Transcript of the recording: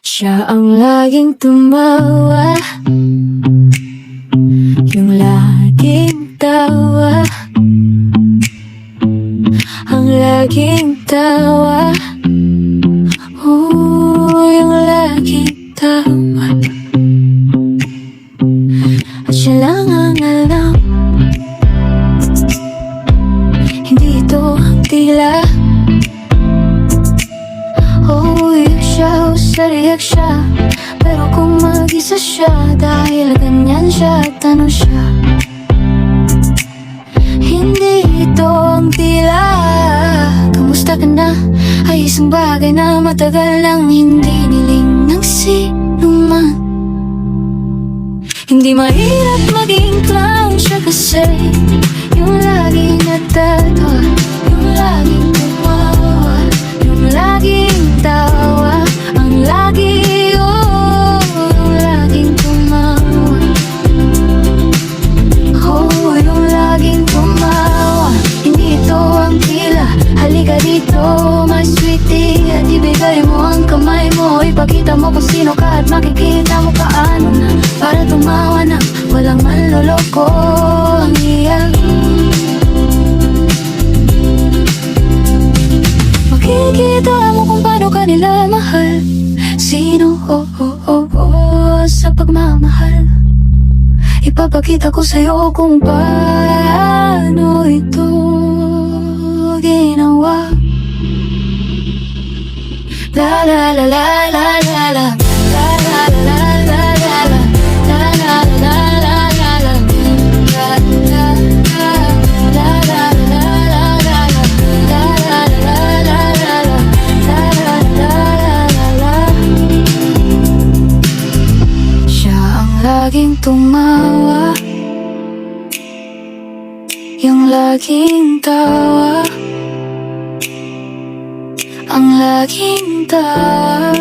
Siya ang laging tumawa, yung laging tawa, ang laging tawa, yung laging tawa. At siya lang ang alam, hindi ito ang tila. Siya o sariyak siya, pero kung mag-isa siya, dahil ganyan siya at ano siya, hindi ito ang tila. Kamusta ka na? Ay isang bagay na matagal lang hindi niling ng sino man. Hindi mahirap maging clown siya kasi yung laging natatawa, yung laging tumawa, yung laging tawa, ang lagi, yung laging tumawa, yung laging tumawa. Hindi ito ang tila. Halika dito, my sweetie, at ibigay mo ang kamay mo. Ipakita mo kung sino ka at makikita mo paano na para tumawa na walang manloloko ang iyak. Makikita mo kung paano kanila mahal, sino sa pagmamahal. Ipapakita ko sa'yo kung paano ito ginawa. La la la la la la la, la la la la la la, la la la la la la, laging tumawa, yung laging tawa, ang laging tawa.